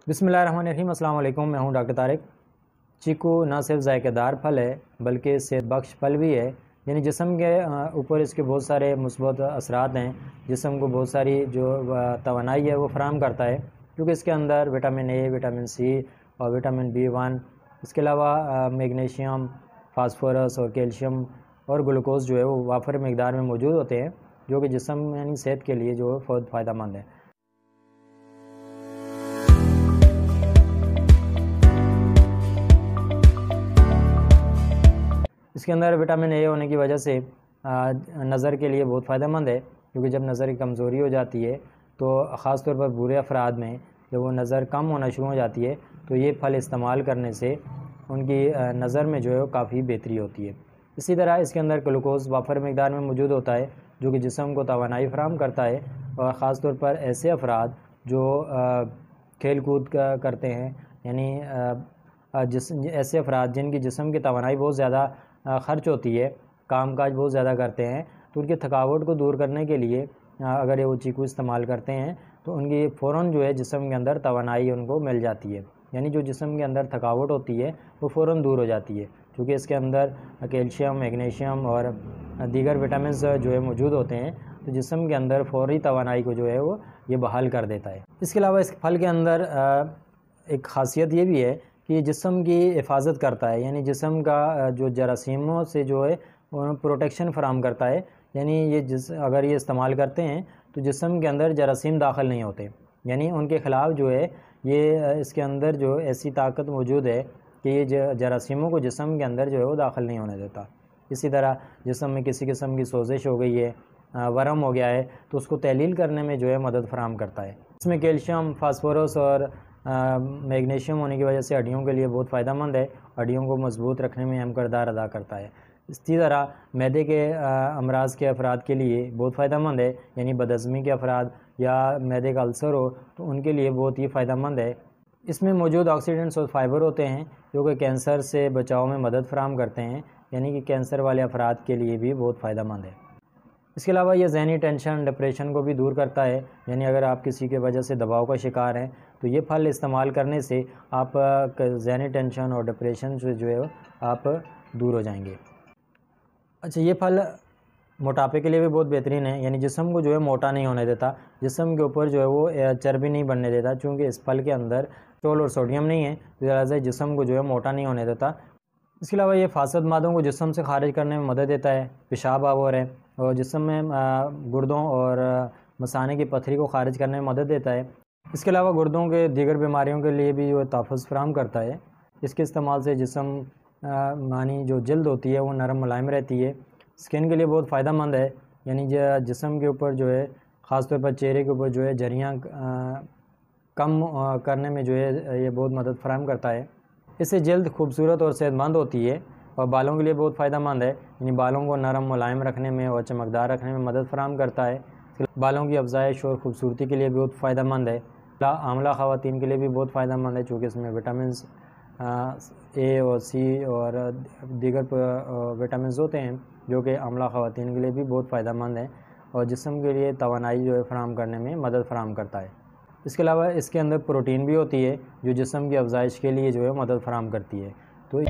बिस्मिल्लाहिर्रहमानिर्रहीम। अस्सलाम वालेकुम। मैं हूं डॉक्टर तारिक। चीकू न सिर्फ ज़ायकेदार फल है बल्कि सेहत बख्श फल भी है। यानी जिस्म के ऊपर इसके बहुत सारे मुस्बत असरात हैं। जिस्म को बहुत सारी जो तवानाई है वो फराहम करता है, क्योंकि इसके अंदर विटामिन ए, विटामिन सी और विटामिन B1, इसके अलावा मैग्नीशियम, फास्फोरस और कैल्शियम और ग्लूकोज जो है वो वाफर मकदार में मौजूद होते हैं, जो कि जिस्म यानी सेहत के लिए जो है बहुत फ़ायदेमंद है। इसके अंदर विटामिन ए होने की वजह से नज़र के लिए बहुत फ़ायदेमंद है, क्योंकि जब नज़र की कमज़ोरी हो जाती है तो ख़ास तौर पर बूढ़े अफराद में जब वो नज़र कम होना शुरू हो जाती है तो ये फल इस्तेमाल करने से उनकी नज़र में जो है वो काफ़ी बेहतरी होती है। इसी तरह इसके अंदर ग्लूकोज वाफर मकदार में मौजूद होता है, जो कि जिस्म को तवानाई फराहम करता है। और ख़ास तौर पर ऐसे अफराद जो खेल कूद करते हैं, यानी ऐसे अफराद जिनकी जिस्म की तवानाई बहुत ज़्यादा ख़र्च होती है, काम काज बहुत ज़्यादा करते हैं, तो उनकी थकावट को दूर करने के लिए अगर ये वो चीकू इस्तेमाल करते हैं तो उनकी फ़ौरन जो है जिस्म के अंदर तवानाई उनको मिल जाती है। यानी जो जिस्म के अंदर थकावट होती है वो फ़ौरन दूर हो जाती है, क्योंकि इसके अंदर कैल्शियम, मैग्नीशियम और दीगर विटामिन जो है मौजूद होते हैं, तो जिस्म के अंदर फ़ौरी तवानाई को जो है वो ये बहाल कर देता है। इसके अलावा इस फल के अंदर एक ख़ासियत ये भी है कि जिस्म की हिफाजत करता है, यानी जिस्म का जो जरासीमों से जो है प्रोटेक्शन फराहम करता है। यानी ये अगर ये इस्तेमाल करते हैं तो जिस्म के अंदर जरासीम दाखिल नहीं होते, यानी उनके ख़िलाफ़ जो है ये इसके अंदर जो ऐसी ताकत मौजूद है कि ये जरासीमों को जिस्म के अंदर जो है वो दाखिल नहीं होने देता। इसी तरह जिस्म में किसी किस्म की सोजिश हो गई है, वरम हो गया है, तो उसको तहलील करने में जो है मदद फराहम करता है। इसमें कैल्शियम, फास्फोरस और मैग्नीशियम होने की वजह से हड्डियों के लिए बहुत फ़ायदेमंद है, हड्डियों को मजबूत रखने में अहम किरदार अदा करता है। इसी तरह मैदे के अमराज के अफराद के लिए बहुत फ़ायदेमंद है, यानी बदहज़मी के अफराद या मैदे का अल्सर हो तो उनके लिए बहुत ही फ़ायदेमंद है। इसमें मौजूद ऑक्सीडेंट्स और फाइबर होते हैं जो कि कैंसर से बचाव में मदद फराहम करते हैं, यानी कि कैंसर वाले अफराद के लिए भी बहुत फ़ायदेमंद है। इसके अलावा ये ज़हनी टेंशन, डिप्रेशन को भी दूर करता है। यानी अगर आप किसी के वजह से दबाव का शिकार हैं तो ये फल इस्तेमाल करने से आप ज़हनी टेंशन और डिप्रेशन से जो है आप दूर हो जाएंगे। अच्छा, ये फल मोटापे के लिए भी बहुत बेहतरीन है, यानी जिस्म को जो है मोटा नहीं होने देता, जिस्म के ऊपर जो है वो चर्बी नहीं बनने देता, क्योंकि इस फल के अंदर कोलेस्ट्रॉल और सोडियम नहीं है, तो लिहाजा जिस्म को जो है मोटा नहीं होने देता। इसके अलावा ये फासद मादों को जिस्म से खारिज करने में मदद देता है, पेशाब आवर है, और जिस्म में गुर्दों और मसाने की पथरी को खारिज करने में मदद देता है। इसके अलावा गुर्दों के दीगर बीमारियों के लिए भी जो तहफ़्फ़ुज़ फराहम करता है। इसके इस्तेमाल से जिस्म मानी जो जल्द होती है वो नरम मुलायम रहती है। स्किन के लिए बहुत फ़ायदेमंद है, यानी जिस्म के ऊपर जो है ख़ास तौर पर चेहरे के ऊपर जो है झुर्रियाँ कम करने में जो है ये बहुत मदद फराहम करता है। इससे जल्द खूबसूरत और सेहतमंद होती है, और बालों के लिए बहुत फ़ायदेमंद है, यानी बालों को नरम मुलायम रखने में और चमकदार रखने में मदद फराहम करता है। बालों की अफजाइश और ख़ूबसूरती के लिए बहुत फ़ायदेमंद है। आमला ख़वातीन के लिए भी बहुत फ़ायदेमंद है, चूँकि इसमें विटामिन ए और सी और दीगर विटामिन होते हैं जो कि आमला ख़वातीन के लिए भी बहुत फ़ायदेमंद है और जिस्म के लिए तवानाई जो है फराहम करने में मदद फराहम करता है। इसके अलावा इसके अंदर प्रोटीन भी होती है जो जिस्म की अफजाइश के लिए जो है मदद फराहम करती है। तो